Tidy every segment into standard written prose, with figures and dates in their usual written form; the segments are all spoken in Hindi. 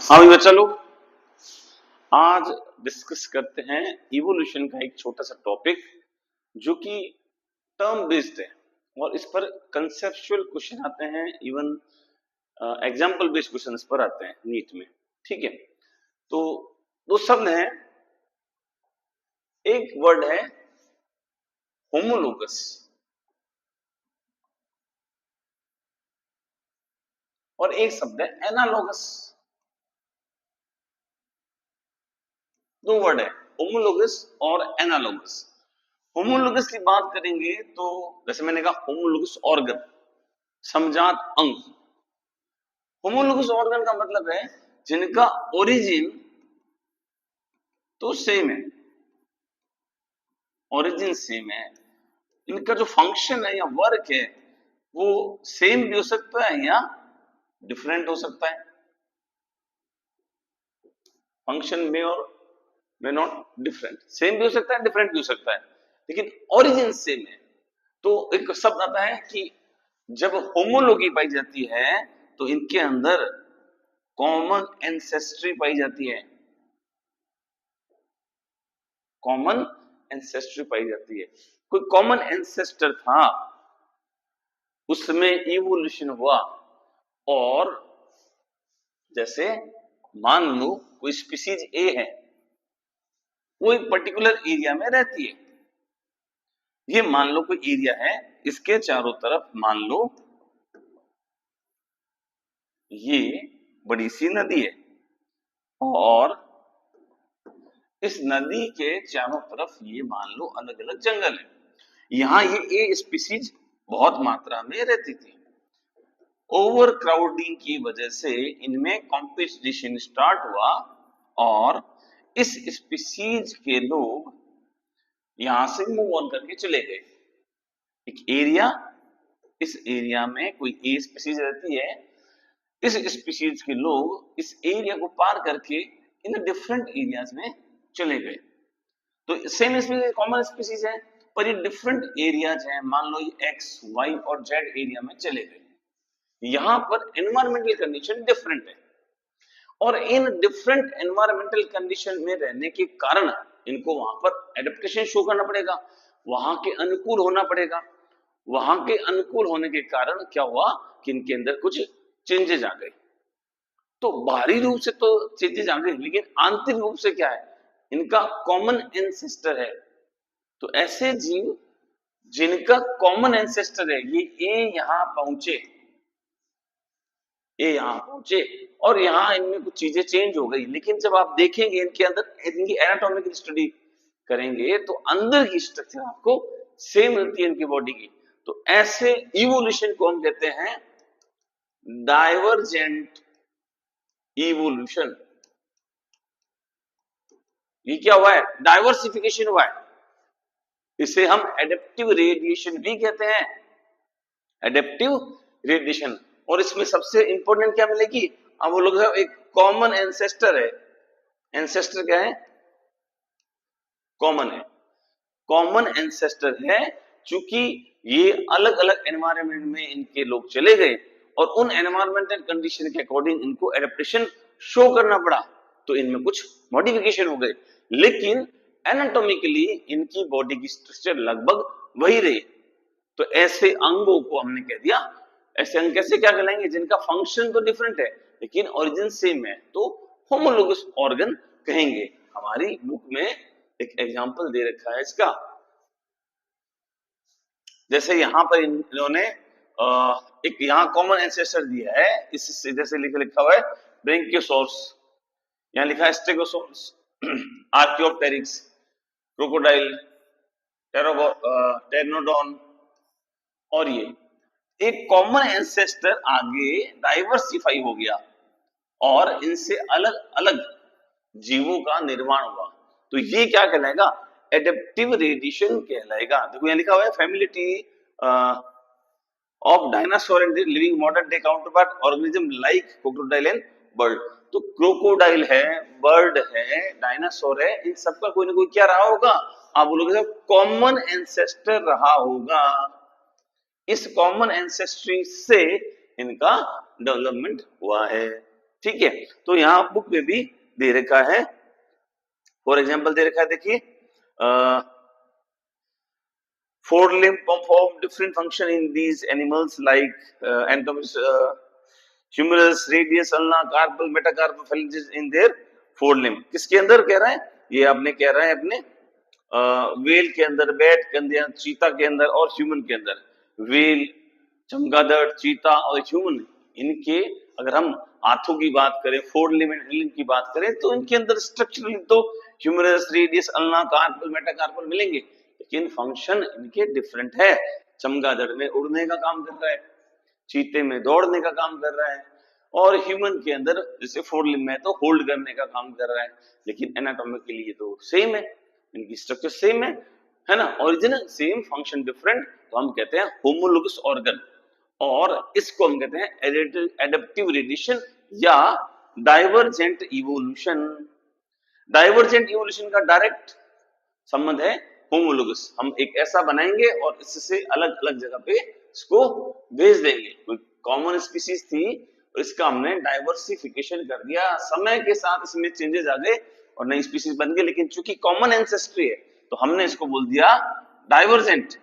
हाँ भैया चलो आज डिस्कस करते हैं इवोल्यूशन का एक छोटा सा टॉपिक जो कि टर्म बेस्ड है और इस पर कंसेप्चुअल क्वेश्चन आते हैं, इवन एग्जाम्पल बेस्ड क्वेश्चन इस पर आते हैं नीट में। ठीक है, तो दो शब्द हैं, एक वर्ड है होमोलोगस और एक शब्द है एनालोगस। दो वर्ड है, होमोलोगस और एनालोगस। होमोलोगस की बात करेंगे तो जैसे मैंने कहा होमोलोगस ऑर्गन, समजात अंग। होमोलोगस ऑर्गन का मतलब है जिनका ओरिजिन तो सेम है, ओरिजिन सेम है, इनका जो फंक्शन है या वर्क है वो सेम भी हो सकता है या डिफरेंट हो सकता है। फंक्शन में और में नॉट डिफरेंट, सेम भी हो सकता है डिफरेंट भी हो सकता है, लेकिन ओरिजिन सेम है। तो एक शब्द आता है कि जब होमोलोगी पाई जाती है तो इनके अंदर कॉमन एंसेस्ट्री पाई जाती है, कॉमन एंसेस्ट्री पाई जाती है। कोई कॉमन एंसेस्टर था, उसमें इवोल्यूशन हुआ और जैसे मान लो कोई स्पीसीज ए है, वो एक पर्टिकुलर एरिया में रहती है। ये मान लो कोई एरिया है, इसके चारों तरफ मान लो ये बड़ी सी नदी है और इस नदी के चारों तरफ ये मान लो अलग अलग जंगल है। यहां ये ए स्पीसीज बहुत मात्रा में रहती थी। ओवर क्राउडिंग की वजह से इनमें कंपटीशन स्टार्ट हुआ और इस स्पीसीज के लोग यहां से मूव ऑन करके चले गए। एक एरिया, इस एरिया में कोई ए स्पीसीज रहती है, इस स्पीसीज के लोग इस एरिया को पार करके इन डिफरेंट एरियाज में चले गए। तो सेम स्पीसीज, कॉमन स्पीसीज है, पर ये डिफरेंट एरियाज हैं। मान लो ये एक्स वाई और जेड एरिया में चले गए, यहां पर एनवायरमेंटल कंडीशन डिफरेंट है और इन डिफरेंट एनवायरमेंटल कंडीशन में रहने के कारण इनको वहां पर एडेप्टेशन शो करना पड़ेगा, वहां के अनुकूल होना पड़ेगा। वहां के अनुकूल होने के कारण क्या हुआ कि इनके अंदर कुछ चेंजेस आ गए। तो बाहरी रूप से तो चेंजेस आ गए, लेकिन आंतरिक रूप से क्या है, इनका कॉमन एंसेस्टर है। तो ऐसे जीव जिनका कॉमन एंसेस्टर है, ये ए यहां पहुंचे, ये यहां पहुंचे और यहां इनमें कुछ चीजें चेंज हो गई, लेकिन जब आप देखेंगे इनके अंदर, इनकी एनाटॉमिकल स्टडी करेंगे तो अंदर की स्ट्रक्चर आपको सेम मिलती है इनकी बॉडी की। तो ऐसे इवोल्यूशन को हम कहते हैं डाइवर्जेंट इवोल्यूशन। ये क्या हुआ है, डाइवर्सिफिकेशन हुआ है। इसे हम एडेप्टिव रेडिएशन भी कहते हैं, एडेप्टिव रेडिएशन। और इसमें सबसे इंपॉर्टेंट क्या मिलेगी, अब वो लोग एक कॉमन एंसेस्टर है। एंसेस्टर क्या है, कॉमन है, कॉमन एंसेस्टर है। चूंकि ये अलग अलग एनवायरनमेंट में इनके लोग चले गए और उन एनवायरमेंटल कंडीशन के अकॉर्डिंग इनको एडेप्टेशन शो करना पड़ा, तो इनमें कुछ मॉडिफिकेशन हो गए, लेकिन एनाटॉमिकली इनकी बॉडी की स्ट्रक्चर लगभग वही रही। तो ऐसे अंगों को हमने कह दिया, ऐसे अंग कैसे क्या कहलाएंगे, जिनका फंक्शन तो डिफरेंट है लेकिन ओरिजिन सेम है, तो होमोलोगस ऑर्गन कहेंगे। हमारी बुक में एक एग्जांपल दे रखा है इसका, जैसे यहां पर इन्होंने एक यहां कॉमन एंसेस्टर दिया है, इससे जैसे लिखा हुआ है ब्रेंकियोसॉर्स, यहां लिखा है स्टेगोसॉर्स, आर्कियोप्टेरिक्स, क्रोकोडाइल, टेर्नोडॉन, और ये एक कॉमन एंसेस्टर आगे डाइवर्सिफाई हो गया और इनसे अलग अलग जीवों का निर्माण हुआ। तो ये क्या कहलाएगा, एडेप्टिव रेडिएशन कहलाएगा। देखो यहां लिखा हुआ है familiarity of dinosaur and living modern day counterpart organism like crocodile and bird. तो क्रोकोडाइल है, बर्ड है, डायनासोर है, इन सबका कोई ना कोई क्या रहा होगा, आप बोलोगे कॉमन एंसेस्टर रहा होगा। इस कॉमन एंसेस्ट्री से इनका डेवलपमेंट हुआ है। ठीक है, तो यहाँ बुक में भी दे रखा है। फॉर एग्जाम्पल दे रखा है, देखिए four-limb perform different function in these animals like anatomies, humerus, radius, ulna, carpal, metacarpal phalanges in their four-limb। किसके अंदर कह रहा है? ये आपने कह रहा है अपने वेल के अंदर, बैट के अंदर, चीता के अंदर और ह्यूमन के अंदर। वेल, चमगादड़, चीता और ह्यूमन, इनके अगर हम हाथों की बात करें, फोर लिम्ब एंड लिम्ब की बात करें, तो इनके अंदर स्ट्रक्चरली तो humerus, radius, ulna, carpal, metacarpal मिलेंगे, लेकिन फंक्शन इनके डिफरेंट है। चमगादड़ में उड़ने का काम कर रहा है, चीते में दौड़ने का काम कर रहा है, और ह्यूमन के अंदर जैसे फोर लिम्ब में तो होल्ड करने का काम कर रहा है। लेकिन एनाटॉमिकली ये तो सेम है, इनकी स्ट्रक्चर सेम है ना, ओरिजिनल सेम, फंक्शन डिफरेंट, तो हम कहते हैं होमोलोगस ऑर्गन। और इसको हम कहते हैं एडेप्टिव रेडिएशन या डाइवर्जेंट इवोल्यूशन। डाइवर्जेंट इवोल्यूशन का डायरेक्ट संबंध है होमोलोगस। हम एक ऐसा बनाएंगे और इससे अलग अलग जगह पे इसको भेज देंगे। कोई कॉमन स्पीसीज थी और इसका हमने डाइवर्सिफिकेशन कर दिया, समय के साथ इसमें चेंजेस आ गए और नई स्पीसीज बन गई, लेकिन चूंकि कॉमन एंसेस्ट्री है तो हमने इसको बोल दिया डाइवर्जेंट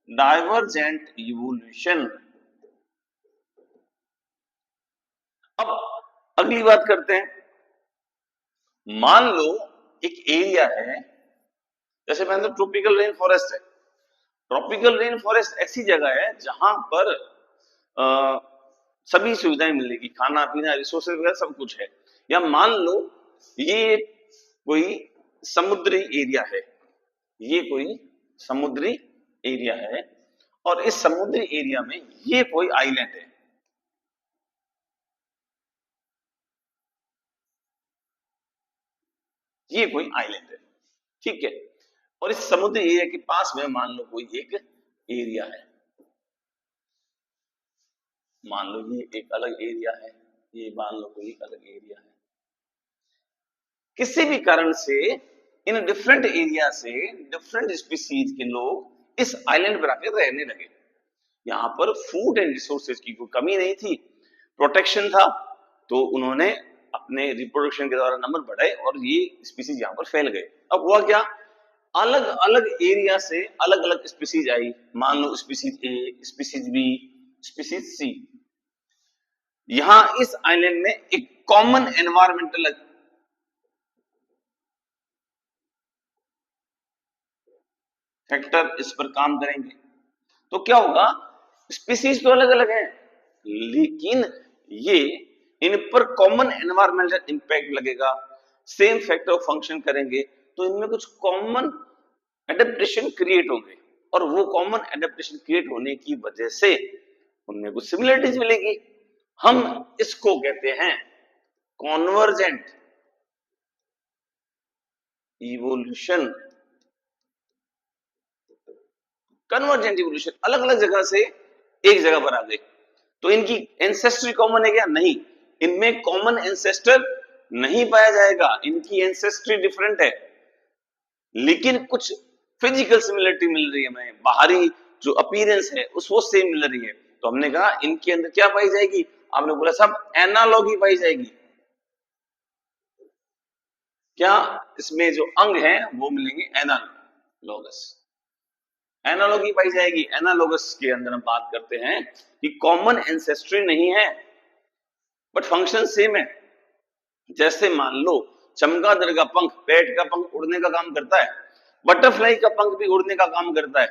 डाइवर्जेंट इवोल्यूशन। अब अगली बात करते हैं। मान लो एक एरिया है, जैसे मान लो ट्रॉपिकल रेन फॉरेस्ट है। ट्रॉपिकल रेन फॉरेस्ट ऐसी जगह है जहां पर सभी सुविधाएं मिलेगी, खाना पीना, रिसोर्सेज वगैरह सब कुछ है। या मान लो ये कोई समुद्री एरिया है, ये कोई समुद्री एरिया है, और इस समुद्री एरिया में ये कोई आइलैंड है। ये कोई आइलैंड है, ठीक है। और इस समुद्री एरिया के पास में मान लो कोई एक एरिया है, मान लो ये एक अलग एरिया है, ये मान लो कोई अलग एरिया है। किसी भी कारण से इन डिफरेंट एरिया से डिफरेंट स्पीसीज के लोग इस आइलैंड पर आकर रहने लगे। यहाँ पर फूड एंड रिसोर्सेज की कोई कमी नहीं थी, प्रोटेक्शन था, तो उन्होंने अपने रिप्रोडक्शन के द्वारा नंबर बढ़ाए और ये स्पीसीज यहाँ पर फैल गए। अब हुआ क्या, अलग अलग एरिया से अलग अलग स्पीसीज आई। मान लो स्पीसीज ए, स्पीसीज बी, स्पीसीज सी। यहां इस आइलैंड में एक कॉमन एनवायरमेंटल फैक्टर इस पर काम करेंगे, तो क्या होगा, स्पीसीज तो अलग अलग है, लेकिन ये इन पर कॉमन एनवायरमेंटल इंपैक्ट लगेगा, सेम फैक्टर फंक्शन करेंगे, तो इनमें कुछ कॉमन एडेप्टेशन क्रिएट होंगे, और वो कॉमन एडेप्टेशन क्रिएट होने की वजह से उनमें कुछ सिमिलरिटीज मिलेगी। हम इसको कहते हैं कॉन्वर्जेंट इवोल्यूशन। कन्वर्जेंट इवोल्यूशन, अलग अलग जगह से एक जगह पर आ गए, तो इनकी एंसेस्ट्री कॉमन है क्या? नहीं, इनमें कॉमन एंसेस्टर नहीं पाया जाएगा, इनकी एंसेस्ट्री डिफरेंट है, लेकिन कुछ फिजिकल सिमिलरिटी मिल रही है हमें, बाहरी जो अपीयरेंस है उस वो सेम मिल रही है। तो हमने कहा इनके अंदर क्या पाई जाएगी, आपने बोला सब एनालॉगी पाई जाएगी। क्या इसमें जो अंग है वो मिलेंगे एनालॉगस, एनालॉगी पाई जाएगी। एनालॉगस के अंदर हम बात करते हैं कि कॉमन एंसेस्ट्री नहीं है बट फंक्शन सेम है। जैसे मान लो चमगादड़ का पंख, बैट का पंख उड़ने का काम करता है, बटरफ्लाई का पंख भी उड़ने का काम करता है,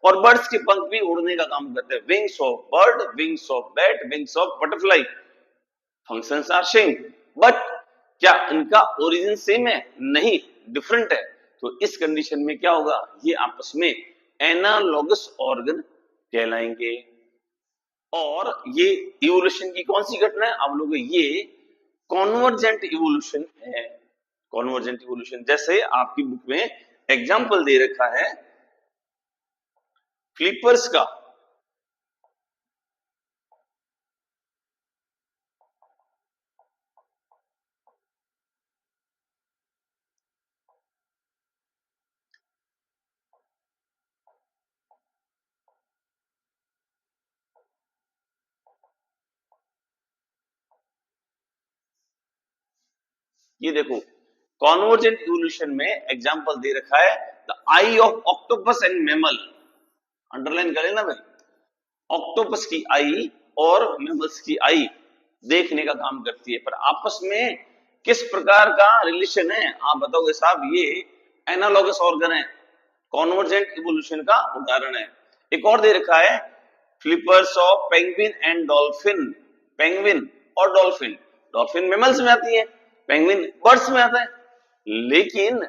और बर्ड्स के पंख भी उड़ने का काम करते हैं। Wings of bird, wings of bat, wings of butterfly, functions are same, but क्या इनका ओरिजिन सेम है? नहीं, डिफरेंट है। तो इस कंडीशन में क्या होगा, ये आपस में एनालॉगस ऑर्गन कहलाएंगे। और ये इवोल्यूशन की कौन सी घटना है, आप लोग ये कॉन्वर्जेंट इवोल्यूशन है। कॉन्वर्जेंट इवोल्यूशन, जैसे आपकी बुक में एग्जांपल दे रखा है फ्लिपर्स का। ये देखो कॉन्वर्जेंट इवोल्यूशन में एग्जांपल दे रखा है the I of octopus and mammal, underline करें ना भाई, ऑक्टोपस की आई और मैमल्स की आई देखने का काम करती है, पर आपस में किस प्रकार का रिलेशन है आप बताओगे साहब, ये एनालॉगस ऑर्गन है, कॉन्वर्जेंट इवोल्यूशन का उदाहरण है। एक और दे रखा है flippers of penguin and dolphin, penguin और डॉल्फिन, डॉल्फिन मैमल्स में आती है, पेंगुइन बर्ड्स में आता है, लेकिन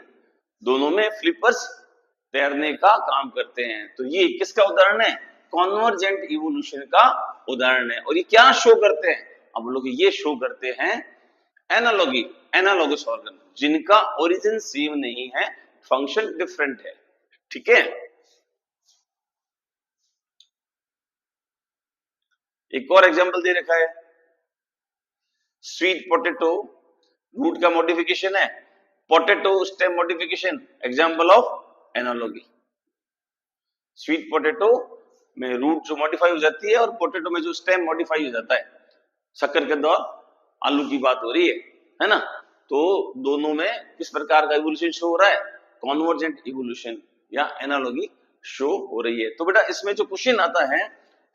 दोनों में फ्लिपर्स तैरने का काम करते हैं। तो ये किसका उदाहरण है, कॉन्वर्जेंट इवोल्यूशन का उदाहरण है। और ये क्या शो करते हैं, अब लोग ये शो करते हैं एनालॉगी, एनालॉगस ऑर्गन जिनका ओरिजिन सेम नहीं है, फंक्शन डिफरेंट है। ठीक है, एक और एग्जांपल दे रखा है स्वीट पोटैटो, रूट का मॉडिफिकेशन है, potato stem modification, example of analogy. Sweet potato में रूट जो मॉडिफाई हो जाती है और पोटैटो में जो स्टेम मॉडिफाई हो जाता है, शक्कर के दौर आलू की बात हो रही है ना। तो दोनों में किस प्रकार का इवोल्यूशन शो हो रहा है, कॉन्वर्जेंट इवोल्यूशन या एनालॉगी शो हो रही है। तो बेटा इसमें जो क्वेश्चन आता है,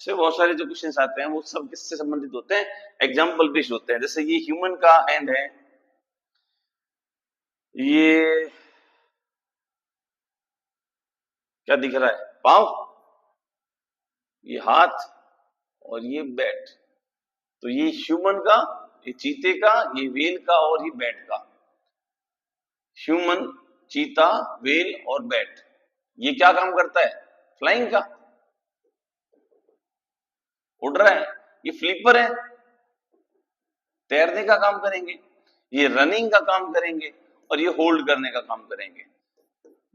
इसमें बहुत सारे जो क्वेश्चन आते हैं वो सब किससे संबंधित होते हैं, एग्जाम्पल बेस्ड होते हैं। जैसे ये ह्यूमन का हैंड है, ये क्या दिख रहा है, पांव, ये हाथ और ये बैट। तो ये ह्यूमन का, ये चीते का, ये व्हेल का और ये बैट का। ह्यूमन, चीता, व्हेल और बैट, ये क्या काम करता है, फ्लाइंग का, उड़ रहा है। ये फ्लिपर है, तैरने का काम करेंगे, ये रनिंग का काम करेंगे और ये होल्ड करने का काम करेंगे।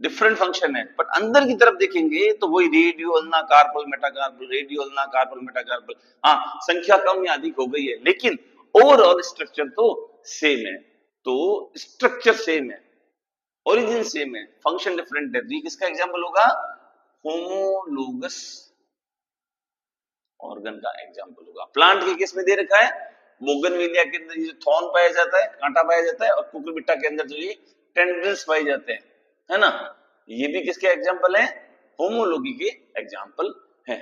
डिफरेंट फंक्शन है, बट अंदर की तरफ देखेंगे तो वही radio ulna carpal metacarpal, radio ulna carpal metacarpal. हाँ, संख्या कम या अधिक हो गई है, लेकिन ओवरऑल स्ट्रक्चर तो सेम है। तो स्ट्रक्चर सेम है, ओरिजिन सेम है, फंक्शन डिफरेंट है। तो ये किसका एग्जांपल होगा, होमोलोगस ऑर्गन का एग्जांपल होगा। प्लांट के केस में दे रखा है बोगनविलिया के अंदर ये थॉर्न पाया जाता है, कांटा पाया जाता है, और कुकुरबिट्टा के अंदर जो ये टेंड्रिल्स पाए जाते हैं, है ना। ये भी किसके एग्जांपल है, होमोलोगी के एग्जांपल है।